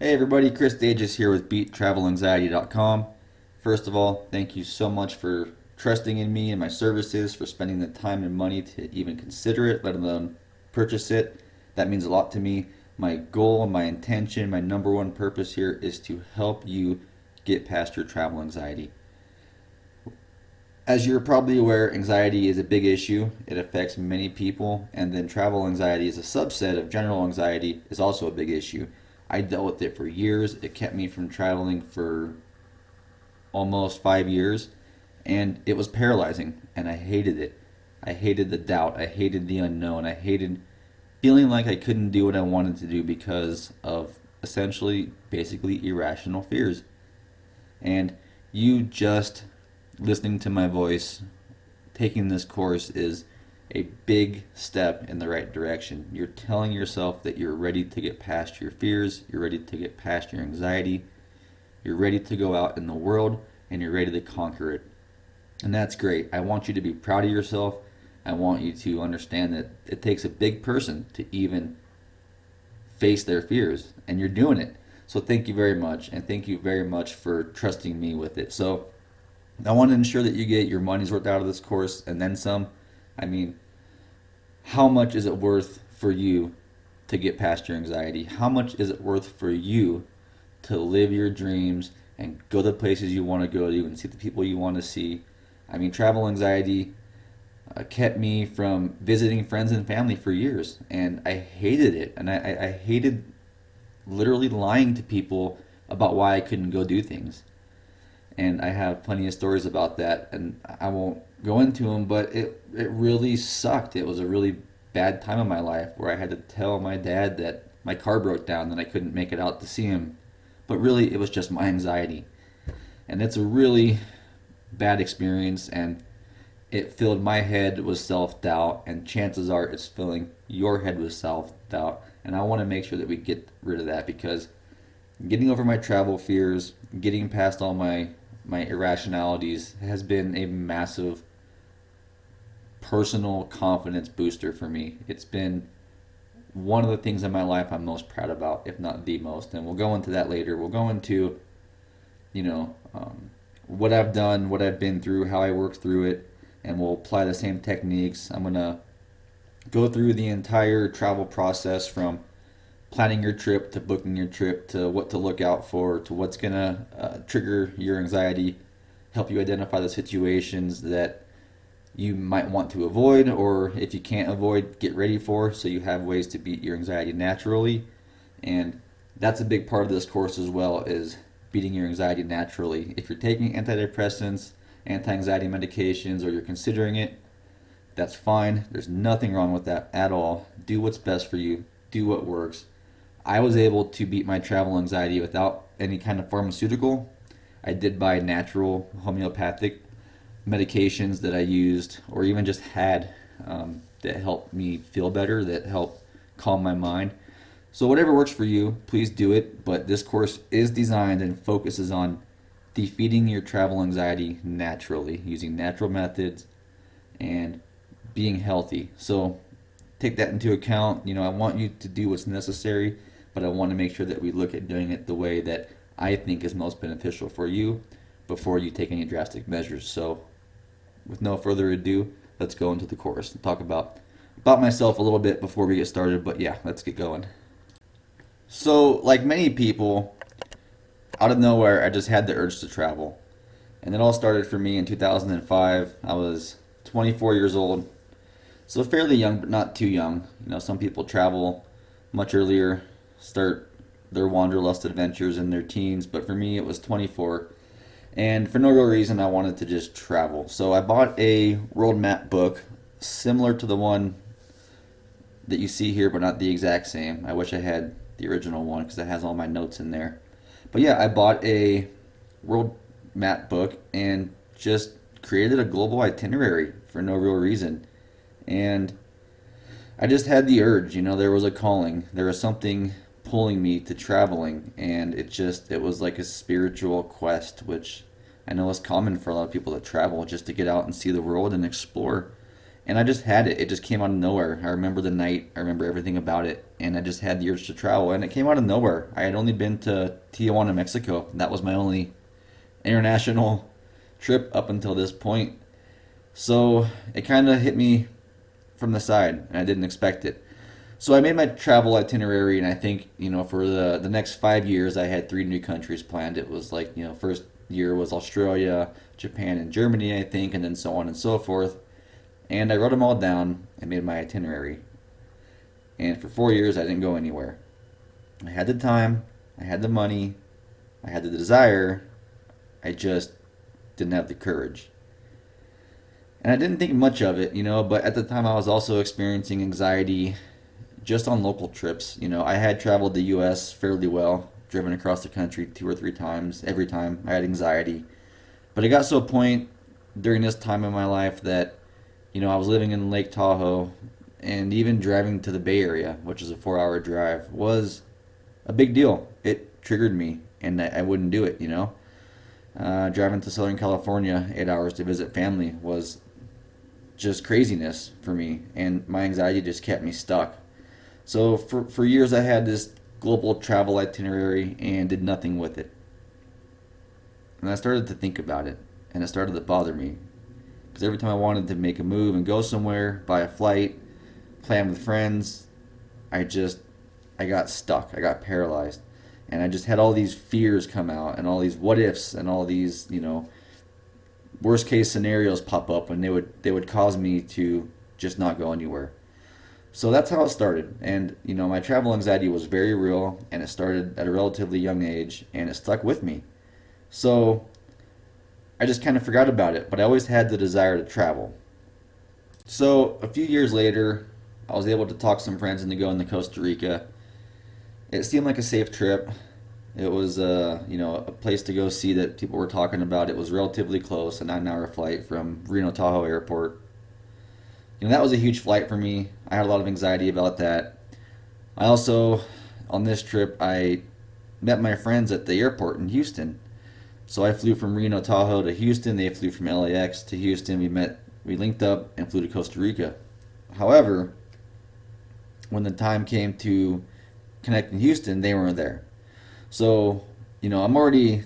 Hey everybody, Chris Dages here with BeatTravelAnxiety.com. First of all, thank you so much for trusting in me and my services, for spending the time and money to even consider it, let alone purchase it. That means a lot to me. My goal, my intention, my number one purpose here is to help you get past your travel anxiety. As you're probably aware, anxiety is a big issue. It affects many people, and then travel anxiety is a subset of general anxiety is also a big issue. I dealt with it for years. It kept me from traveling for almost 5 years, and it was paralyzing, and I hated it. I hated the doubt. I hated the unknown. I hated feeling like I couldn't do what I wanted to do because of essentially, basically irrational fears. And you just listening to my voice, taking this course is a big step in the right direction. You're telling yourself that you're ready to get past your fears, you're ready to get past your anxiety, you're ready to go out in the world, and you're ready to conquer it. And that's great. I want you to be proud of yourself. I want you to understand that it takes a big person to even face their fears, and you're doing it. So thank you very much, and thank you very much for trusting me with it. So I want to ensure that you get your money's worth out of this course and then some. I mean, how much is it worth for you to get past your anxiety? How much is it worth for you to live your dreams and go the places you want to go to and see the people you want to see? I mean, travel anxiety kept me from visiting friends and family for years, and I hated it. And I hated literally lying to people about why I couldn't go do things. And I have plenty of stories about that, and I won't go into them, but it really sucked. It was a really bad time in my life where I had to tell my dad that my car broke down and I couldn't make it out to see him. But really, it was just my anxiety. And it's a really bad experience, and it filled my head with self-doubt, and chances are it's filling your head with self-doubt. And I want to make sure that we get rid of that, because getting over my travel fears, getting past all my irrationalities has been a massive personal confidence booster for me. It's been one of the things in my life I'm most proud about, if not the most. And we'll go into that later. We'll go into, you know, what I've done, what I've been through, how I worked through it, and we'll apply the same techniques. I'm going to go through the entire travel process from planning your trip to booking your trip to what to look out for to what's going to trigger your anxiety, help you identify the situations that you might want to avoid, or if you can't avoid, get ready for, so you have ways to beat your anxiety naturally. And that's a big part of this course as well, is beating your anxiety naturally. If you're taking antidepressants, anti-anxiety medications, or you're considering it, that's fine. There's nothing wrong with that at all. Do what's best for you. Do what works. I was able to beat my travel anxiety without any kind of pharmaceutical. I did buy natural homeopathic medications that I used or even just had, that helped me feel better, that helped calm my mind. So whatever works for you, please do it. But this course is designed and focuses on defeating your travel anxiety naturally, using natural methods and being healthy. So take that into account. You know, I want you to do what's necessary, but I want to make sure that we look at doing it the way that I think is most beneficial for you before you take any drastic measures. So with no further ado, let's go into the course and talk about myself a little bit before we get started. But yeah, let's get going. So like many people, out of nowhere, I just had the urge to travel. And it all started for me in 2005. I was 24 years old, so fairly young, but not too young. You know, some people travel much earlier, start their wanderlust adventures in their teens, but for me it was 24. And for no real reason, I wanted to just travel. So I bought a world map book similar to the one that you see here, but not the exact same. I wish I had the original one because it has all my notes in there. But yeah, I bought a world map book and just created a global itinerary for no real reason. And I just had the urge, you know, there was a calling. There was something pulling me to traveling, and it was like a spiritual quest, which I know is common for a lot of people that travel, just to get out and see the world and explore. And I just had it. It just came out of nowhere. I remember the night. I remember everything about it. And I just had the urge to travel. And it came out of nowhere. I had only been to Tijuana, Mexico. That was my only international trip up until this point. So it kind of hit me from the side, and I didn't expect it. So I made my travel itinerary, and I think, for the next 5 years, I had three new countries planned. It was like, first year was Australia, Japan, and Germany, I think, and then so on and so forth. And I wrote them all down and made my itinerary. And for 4 years, I didn't go anywhere. I had the time, I had the money, I had the desire, I just didn't have the courage. And I didn't think much of it, but at the time I was also experiencing anxiety just on local trips. I had traveled the US fairly well, driven across the country 2 or 3 times. Every time I had anxiety. But it got to a point during this time in my life that, I was living in Lake Tahoe, and even driving to the Bay Area, which is a 4 hour drive, was a big deal. It triggered me, and I wouldn't do it. Driving to Southern California 8 hours to visit family was just craziness for me, and my anxiety just kept me stuck. So for years, I had this global travel itinerary and did nothing with it. And I started to think about it, and it started to bother me. Because every time I wanted to make a move and go somewhere, buy a flight, plan with friends, I got stuck. I got paralyzed. And I just had all these fears come out, and all these what ifs, and all these, worst case scenarios pop up, and they would cause me to just not go anywhere. So that's how it started. And, my travel anxiety was very real, and it started at a relatively young age, and it stuck with me. So I just kind of forgot about it, but I always had the desire to travel. So a few years later, I was able to talk some friends into going to Costa Rica. It seemed like a safe trip. It was, a place to go see that people were talking about. It was relatively close, a 9 hour flight from Reno Tahoe Airport. That was a huge flight for me. I had a lot of anxiety about that. I also, on this trip, I met my friends at the airport in Houston. So I flew from Reno Tahoe to Houston. They flew from LAX to Houston. We linked up and flew to Costa Rica. However, when the time came to connect in Houston, they weren't there. So, I'm already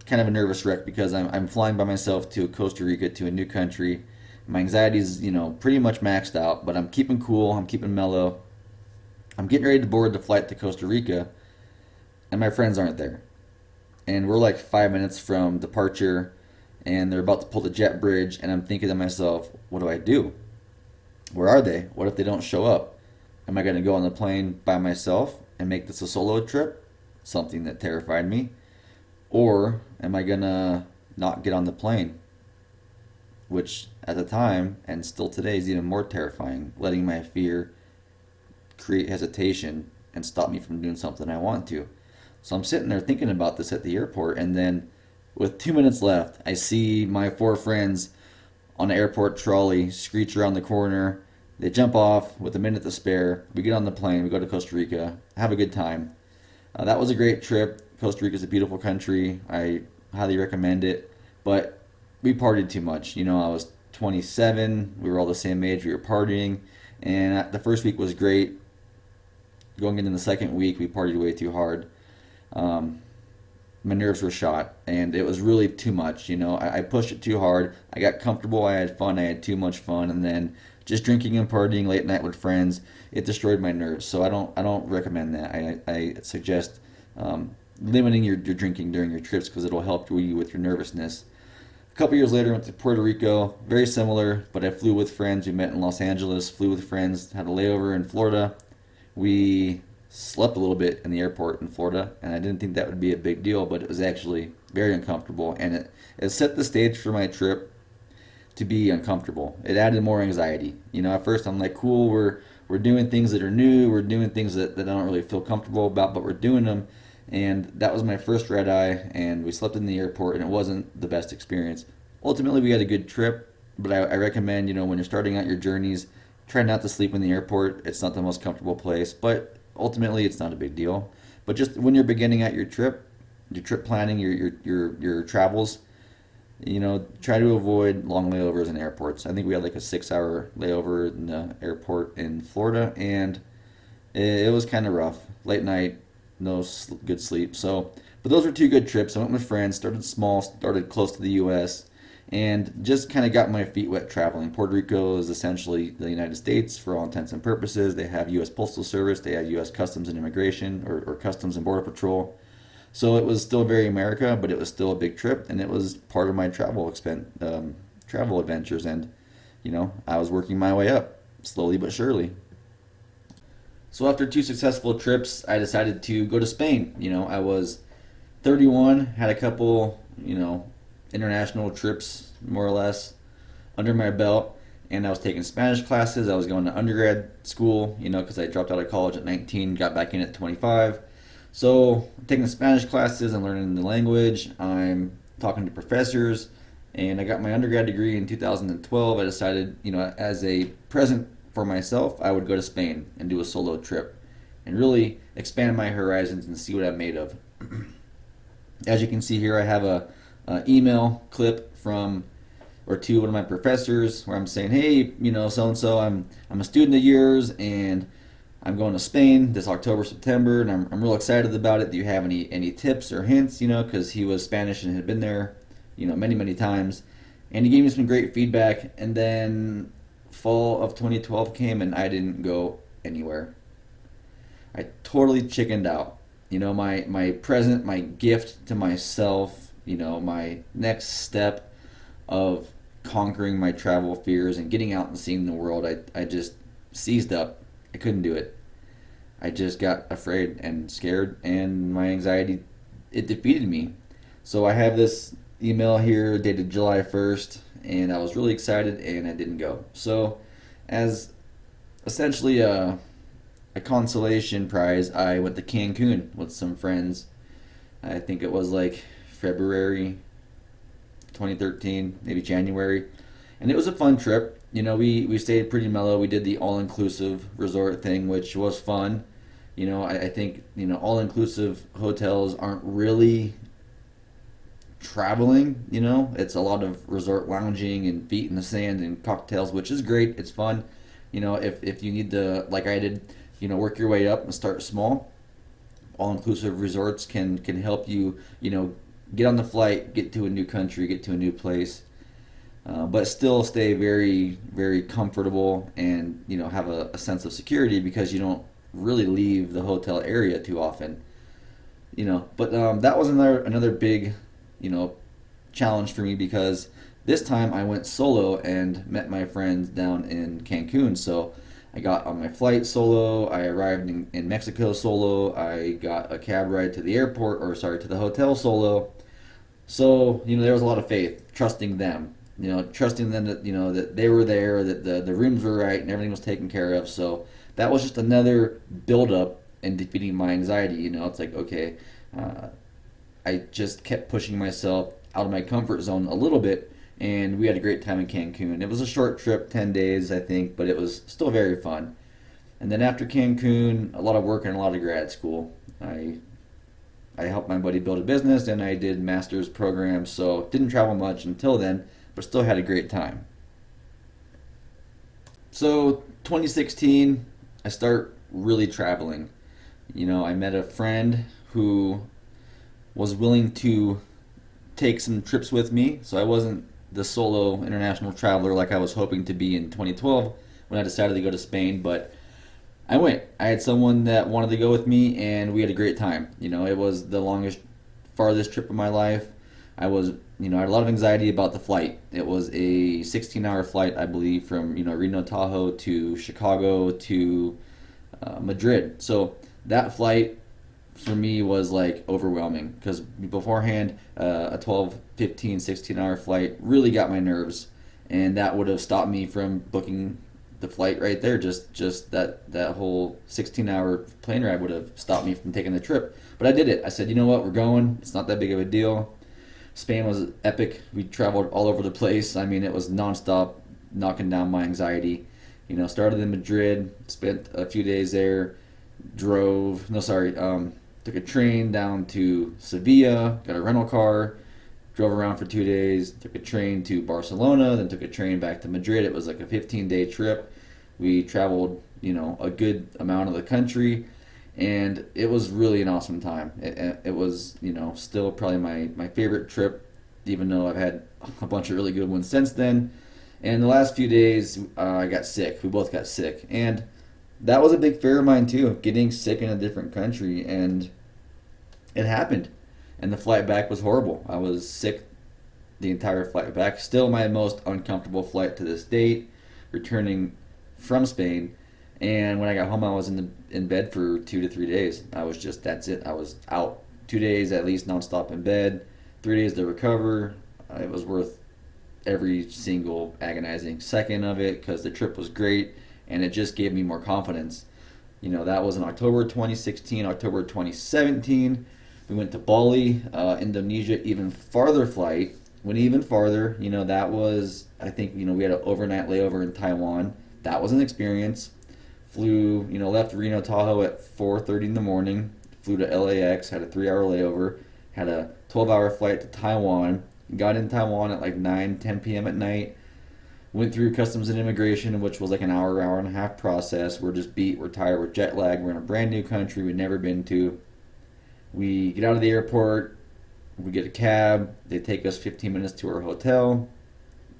kind of a nervous wreck because I'm flying by myself to Costa Rica, to a new country. My anxiety is, pretty much maxed out, but I'm keeping cool, I'm keeping mellow. I'm getting ready to board the flight to Costa Rica, and my friends aren't there. And we're like 5 minutes from departure, and they're about to pull the jet bridge, and I'm thinking to myself, what do I do? Where are they? What if they don't show up? Am I going to go on the plane by myself and make this a solo trip? Something that terrified me. Or am I going to not get on the plane? Which at the time, and still today, is even more terrifying, letting my fear create hesitation and stop me from doing something I want to. So I'm sitting there thinking about this at the airport, and then with 2 minutes left, I see my four friends on the airport trolley screech around the corner. They jump off with a minute to spare. We get on the plane, we go to Costa Rica, have a good time. That was a great trip. Costa Rica is a beautiful country. I highly recommend it. But we partied too much. I was 27. We were all the same age. We were partying. And the first week was great. Going into the second week, we partied way too hard. Um, my nerves were shot, and it was really too much. I pushed it too hard. I got comfortable. I had fun. I had too much fun, and then just drinking and partying late night with friends, it destroyed my nerves. So I don't recommend that. I suggest limiting your drinking during your trips because it'll help you with your nervousness. A couple years later, I went to Puerto Rico. Very similar, but I flew with friends. We met in Los Angeles. Flew with friends. Had a layover in Florida. We slept a little bit in the airport in Florida, and I didn't think that would be a big deal, but it was actually very uncomfortable, and it set the stage for my trip to be uncomfortable. It added more anxiety. At first I'm like, cool, we're doing things that are new, we're doing things that I don't really feel comfortable about, but we're doing them. And that was my first red eye, and we slept in the airport, and it wasn't the best experience. Ultimately, we had a good trip, but I recommend, when you're starting out your journeys, try not to sleep in the airport. It's not the most comfortable place, but ultimately, it's not a big deal. But just when you're beginning out your trip planning, your travels, try to avoid long layovers in airports. I think we had like a 6 hour layover in the airport in Florida, and it was kind of rough. Late night, no good sleep. So, but those were two good trips. I went with friends, started small, started close to the U.S., and just kind of got my feet wet traveling. Puerto Rico is essentially the United States for all intents and purposes. They have U.S. Postal Service, they have U.S. Customs and Immigration, or Customs and Border Patrol. So it was still very America, but it was still a big trip, and it was part of my travel adventures. And I was working my way up slowly but surely. So after two successful trips, I decided to go to Spain. I was 31, had a couple, international trips more or less under my belt, and I was taking Spanish classes. I was going to undergrad school, because I dropped out of college at 19, got back in at 25. So I'm taking the Spanish classes, I'm learning the language, I'm talking to professors, and I got my undergrad degree in 2012. I decided, as a present for myself, I would go to Spain and do a solo trip and really expand my horizons and see what I'm made of. As you can see here, I have a email clip from or to one of my professors where I'm saying, hey, so and so, I'm a student of yours, and I'm going to Spain this October, September, and I'm real excited about it. Do you have any tips or hints? Because he was Spanish and had been there, many many times, and he gave me some great feedback. And then fall of 2012 came, and I didn't go anywhere. I totally chickened out. My present, my gift to myself, my next step of conquering my travel fears and getting out and seeing the world, I just seized up. I couldn't do it. I just got afraid and scared, and my anxiety, it defeated me. So I have this email here dated July 1st, and I was really excited, and I didn't go. So, as essentially a consolation prize, I went to Cancun with some friends. I think it was like February 2013, maybe January. And it was a fun trip. We stayed pretty mellow. We did the all inclusive resort thing, which was fun. I think, all inclusive hotels aren't really traveling. It's a lot of resort lounging and feet in the sand and cocktails, which is great. It's fun. If you need to, like I did, work your way up and start small, all inclusive resorts can help you, get on the flight, get to a new country, get to a new place, but still stay very, very comfortable and have a sense of security because you don't really leave the hotel area too often. But that was another big, you know, challenge for me because this time I went solo and met my friends down in Cancun. So I got on my flight solo. I arrived in Mexico solo. I got a cab ride to the airport, or sorry, to the hotel solo. So there was a lot of faith, trusting them. Trusting them that that they were there, that the rooms were right, and everything was taken care of. So that was just another build up in defeating my anxiety. It's like okay, uh, I just kept pushing myself out of my comfort zone a little bit, and we had a great time in Cancun. It was a short trip, 10 days I think, but it was still very fun. And then after Cancun, a lot of work and a lot of grad school. I helped my buddy build a business, and I did master's programs, so didn't travel much until then, but still had a great time. So 2016, I start really traveling. I met a friend who was willing to take some trips with me, so I wasn't the solo international traveler like I was hoping to be in 2012 when I decided to go to Spain, but I went. I had someone that wanted to go with me, and we had a great time. It was the longest, farthest trip of my life. I had a lot of anxiety about the flight. It was a 16-hour flight, I believe, from Reno Tahoe to Chicago to Madrid. So that flight for me was like overwhelming because beforehand, a 12, 15, 16-hour flight really got my nerves, and that would have stopped me from booking the flight right there. Just that whole 16-hour plane ride would have stopped me from taking the trip. But I did it. I said, you know what, we're going. It's not that big of a deal. Spain was epic. We traveled all over the place. I mean, it was nonstop, knocking down my anxiety. Started in Madrid, spent a few days there, took a train down to Sevilla, got a rental car, drove around for 2 days, took a train to Barcelona, then took a train back to Madrid. It was like a 15-day trip. We traveled, a good amount of the country, and it was really an awesome time. It was, still probably my favorite trip, even though I've had a bunch of really good ones since then. And the last few days, I got sick. We both got sick, and that was a big fear of mine too, getting sick in a different country, and it happened. And the flight back was horrible. I was sick the entire flight back. Still my most uncomfortable flight to this date, returning from Spain. And when I got home, I was in bed for 2 to 3 days. I was just, that's it. I was out 2 days at least nonstop in bed, 3 days to recover. It was worth every single agonizing second of it because the trip was great and it just gave me more confidence. That was in October 2016, October 2017. We went to Bali, Indonesia, even farther flight. Went even farther. That was, I think, we had an overnight layover in Taiwan. That was an experience. Flew, left Reno Tahoe at 4:30 in the morning. Flew to LAX, had a 3-hour layover. Had a 12-hour flight to Taiwan. Got in Taiwan at like 9, 10 p.m. at night. Went through customs and immigration, which was like an hour and a half process. We're just beat, we're tired, we're jet lagged. We're in a brand new country we'd never been to. We get out of the airport, we get a cab, they take us 15 minutes to our hotel.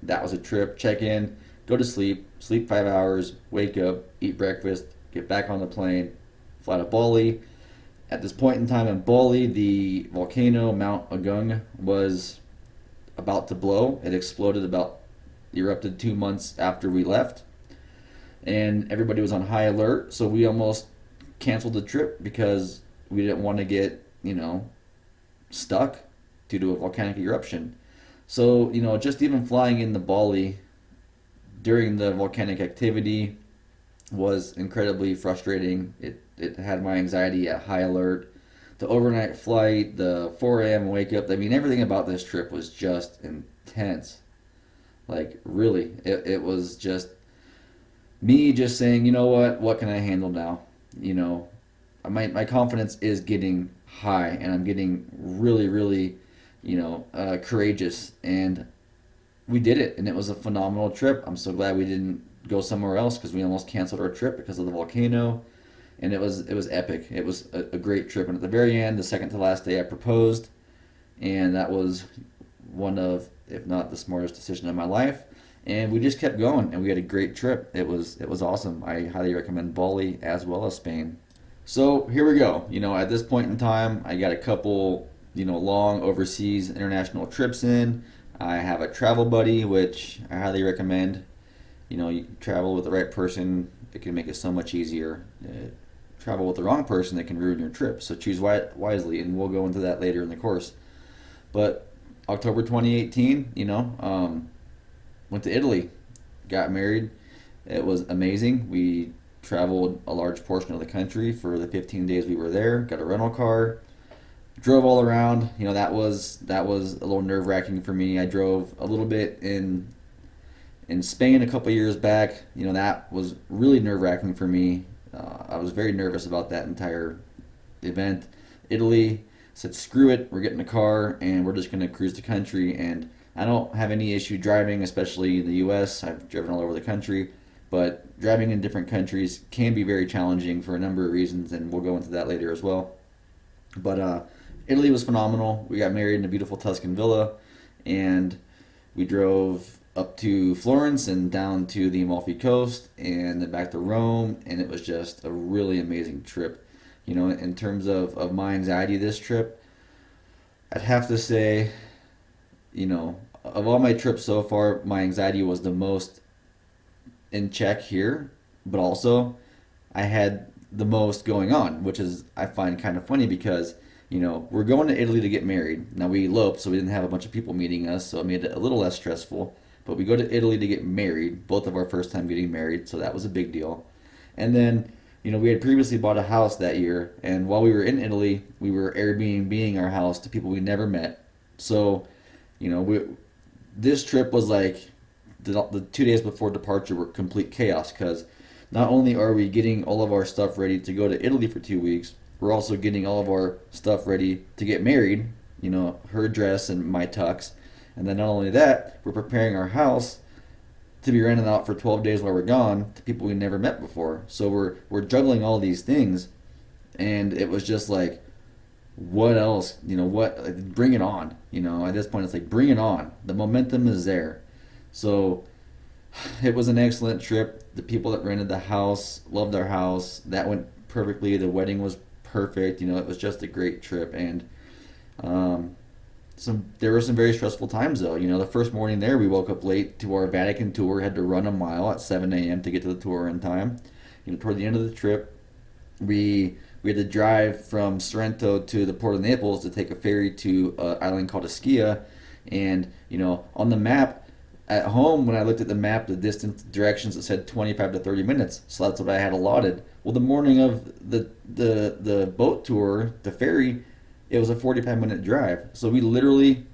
That was a trip. Check in, go to sleep 5 hours, wake up, eat breakfast, get back on the plane, fly to Bali. At this point in time in Bali, the volcano Mount Agung was about to blow. It erupted 2 months after we left, and everybody was on high alert, so we almost canceled the trip because we didn't want to get, stuck due to a volcanic eruption. So, just even flying into Bali during the volcanic activity was incredibly frustrating. It had my anxiety at high alert. The overnight flight, the 4 a.m. wake up, everything about this trip was just intense. Like, really, it was just me just saying, what can I handle now? My confidence is getting high, and I'm getting really, really, courageous. And we did it, and it was a phenomenal trip. I'm so glad we didn't go somewhere else because we almost canceled our trip because of the volcano. And it was epic. It was a great trip. And at the very end, the second to last day, I proposed, and that was one of, if not the smartest decision of my life. And we just kept going, and we had a great trip. It was awesome. I highly recommend Bali as well as Spain. So here we go. At this point in time, I got a couple, long overseas international trips in. I have a travel buddy, which I highly recommend. You travel with the right person, it can make it so much easier. Travel with the wrong person, that can ruin your trip. So choose wisely, and we'll go into that later in the course. But October 2018, went to Italy, got married. It was amazing. We traveled a large portion of the country for the 15 days we were there. Got a rental car, drove all around. That was a little nerve wracking for me. I drove a little bit in Spain a couple years back. That was really nerve wracking for me. I was very nervous about that entire event. Italy, said screw it, we're getting a car and we're just going to cruise the country. And I don't have any issue driving, especially in the US. I've driven all over the country, but driving in different countries can be very challenging for a number of reasons, and we'll go into that later as well. But Italy was phenomenal. We got married in a beautiful Tuscan villa, and we drove up to Florence and down to the Amalfi Coast and then back to Rome, and it was just a really amazing trip. In terms of my anxiety this trip, I'd have to say, of all my trips so far, my anxiety was the most in check here, but also I had the most going on, which is, I find kind of funny because, we're going to Italy to get married. Now, we eloped, so we didn't have a bunch of people meeting us, so it made it a little less stressful. But we go to Italy to get married, both of our first time getting married, so that was a big deal. And then, we had previously bought a house that year, and while we were in Italy, we were Airbnb-ing our house to people we never met. So, this trip was like, the 2 days before departure were complete chaos, because not only are we getting all of our stuff ready to go to Italy for 2 weeks, we're also getting all of our stuff ready to get married her dress and my tux. And then not only that, we're preparing our house to be rented out for 12 days while we're gone to people we never met before. So we're juggling all these things, and it was just like, what else? Bring it on. At this point, it's like, bring it on. The momentum is there. So it was an excellent trip. The people that rented the house loved our house. That went perfectly. The wedding was perfect. It was just a great trip. And um, there were some very stressful times though. The first morning there, we woke up late to our Vatican tour. Had to run a mile at 7 a.m. to get to the tour in time. Toward the end of the trip, we had to drive from Sorrento to the port of Naples to take a ferry to an island called Ischia. And on the map at home, when I looked at the map, the distance directions, it said 25 to 30 minutes. So that's what I had allotted. Well, the morning of the boat tour, the ferry, it was a 45-minute drive. So we literally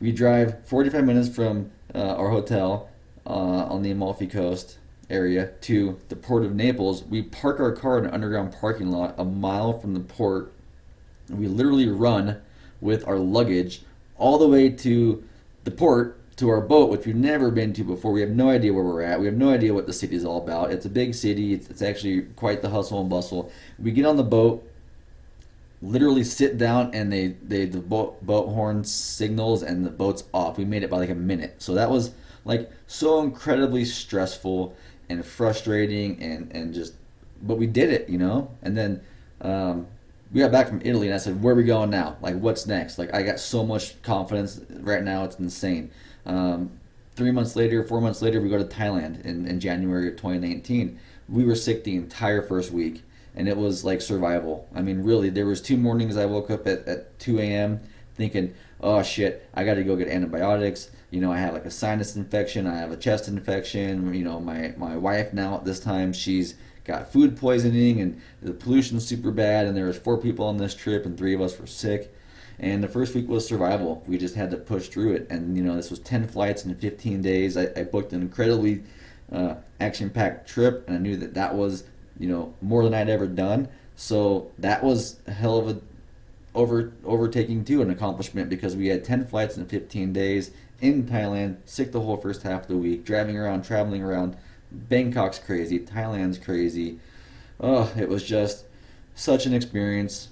we drive 45 minutes from our hotel on the Amalfi Coast area to the port of Naples. We park our car in an underground parking lot a mile from the port. And we literally run with our luggage all the way to the port to our boat, which we've never been to before. We have no idea where we're at. We have no idea what the city is all about. It's a big city. It's actually quite the hustle and bustle. We get on the boat, literally sit down, and the boat horn signals and the boat's off. We made it by like a minute. So that was like so incredibly stressful and frustrating and just, but we did it. And then we got back from Italy, and I said, where are we going now? Like, what's next? Like, I got so much confidence right now, it's insane. 3 months later, 4 months later, we go to Thailand in January of 2019. We were sick the entire first week, and it was like survival. I mean, really, there was 2 mornings I woke up at 2 a.m. thinking, oh shit, I got to go get antibiotics. I have like a sinus infection, I have a chest infection. My wife now at this time, she's got food poisoning, and the pollution's super bad, and there was 4 people on this trip, and 3 of us were sick. And the first week was survival. We just had to push through it. And this was 10 flights in 15 days. I booked an incredibly action-packed trip, and I knew that was more than I'd ever done. So that was a hell of a overtaking too, an accomplishment, because we had 10 flights in 15 days in Thailand, sick the whole first half of the week, driving around, traveling around. Bangkok's crazy, Thailand's crazy. Oh, it was just such an experience.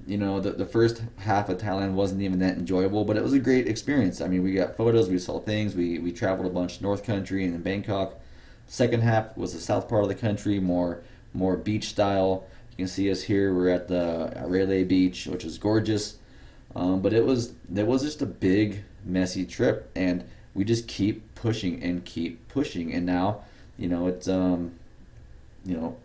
The first half of Thailand wasn't even that enjoyable, but it was a great experience. I mean, we got photos, we saw things, we traveled a bunch North Country and in Bangkok. Second half was the south part of the country, more beach style. You can see us here. We're at the Rayleigh Beach, which is gorgeous. But it was just a big messy trip, and we just keep pushing and keep pushing. And now, it's you know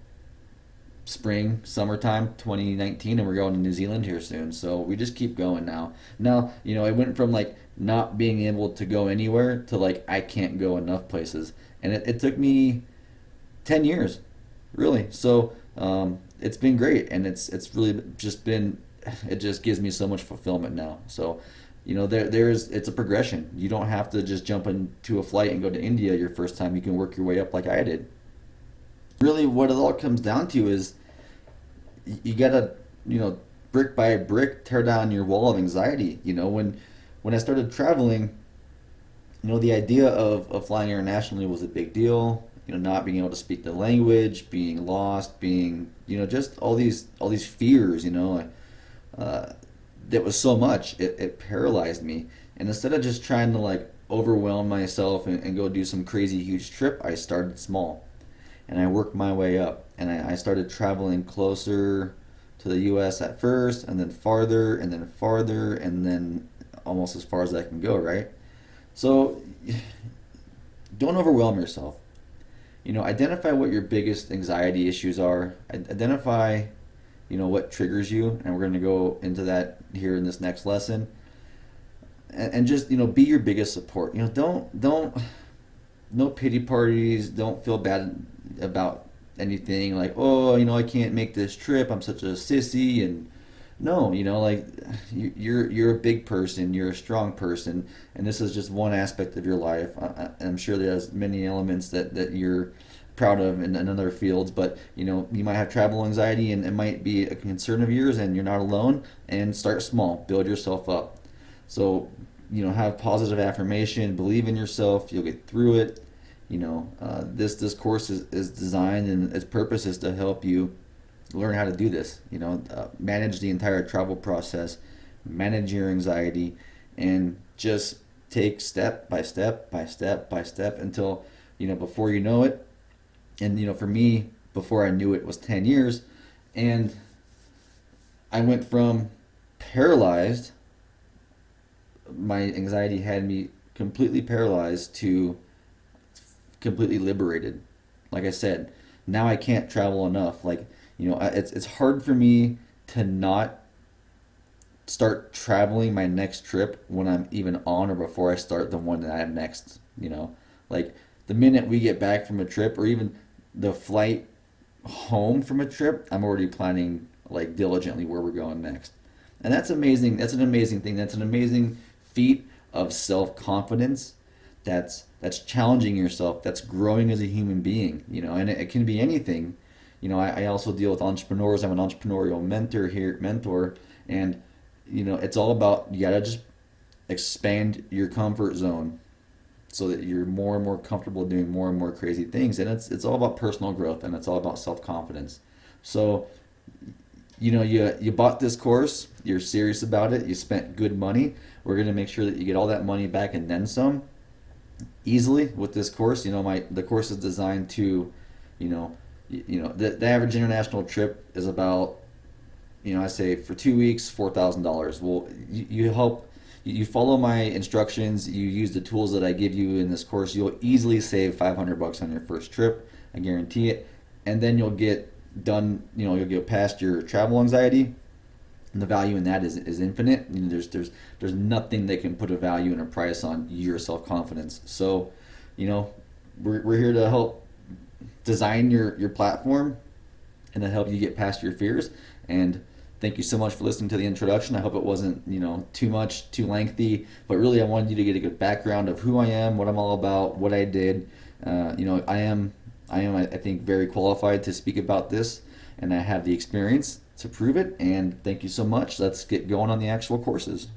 spring, summertime 2019, and we're going to New Zealand here soon. So we just keep going now. Now, I went from like not being able to go anywhere to like I can't go enough places. And it took me 10 years, really. So it's been great, and it's really just been, it just gives me so much fulfillment now. So, there's it's a progression. You don't have to just jump into a flight and go to India your first time. You can work your way up like I did. Really, what it all comes down to is you gotta, brick by brick, tear down your wall of anxiety. When I started traveling, the idea of flying internationally was a big deal. Not being able to speak the language, being lost, being, just all these fears. That was so much. It paralyzed me. And instead of just trying to like overwhelm myself and go do some crazy huge trip, I started small, and I worked my way up, and I started traveling closer to the U.S. at first, and then farther, and then farther, and then almost as far as I can go, right? So don't overwhelm yourself. Identify what your biggest anxiety issues are. Identify, what triggers you, and we're going to go into that here in this next lesson. And just, be your biggest support. Don't no pity parties. Don't feel bad about anything like, oh, I can't make this trip. I'm such a sissy. And no, like you're a big person. You're a strong person, and this is just one aspect of your life. I'm sure there's many elements that you're proud of in other fields, but you might have travel anxiety and it might be a concern of yours, and you're not alone. And start small, build yourself up. So have positive affirmation, believe in yourself, you'll get through it. This course is designed, and its purpose is to help you learn how to do this. Manage the entire travel process, manage your anxiety, and just take step by step by step by step until before you know it. And for me, before I knew it was 10 years, and I went from paralyzed. My anxiety had me completely paralyzed to completely liberated. Like I said, now I can't travel enough. Like, it's hard for me to not start traveling my next trip when I'm even on or before I start the one that I have next. Like the minute we get back from a trip, or even the flight home from a trip, I'm already planning like diligently where we're going next. And that's amazing. That's an amazing thing. That's an amazing feat of self-confidence. That's challenging yourself. That's growing as a human being, and it can be anything. I also deal with entrepreneurs. I'm an entrepreneurial mentor, and it's all about, you gotta just expand your comfort zone so that you're more and more comfortable doing more and more crazy things. And it's all about personal growth, and it's all about self-confidence. So you bought this course, you're serious about it, you spent good money. We're going to make sure that you get all that money back and then some easily with this course. The course is designed to, the average international trip is about, I say for 2 weeks, $4,000. Well, you help, you follow my instructions, you use the tools that I give you in this course, you'll easily save $500 on your first trip. I guarantee it. And then you'll get done, you'll get past your travel anxiety. And the value in that is infinite. There's nothing that can put a value and a price on your self-confidence. So, we're here to help design your platform and to help you get past your fears. And thank you so much for listening to the introduction. I hope it wasn't, too lengthy, but really I wanted you to get a good background of who I am, what I'm all about, what I did. I think, very qualified to speak about this, and I have the experience to prove it. And thank you so much. Let's get going on the actual courses.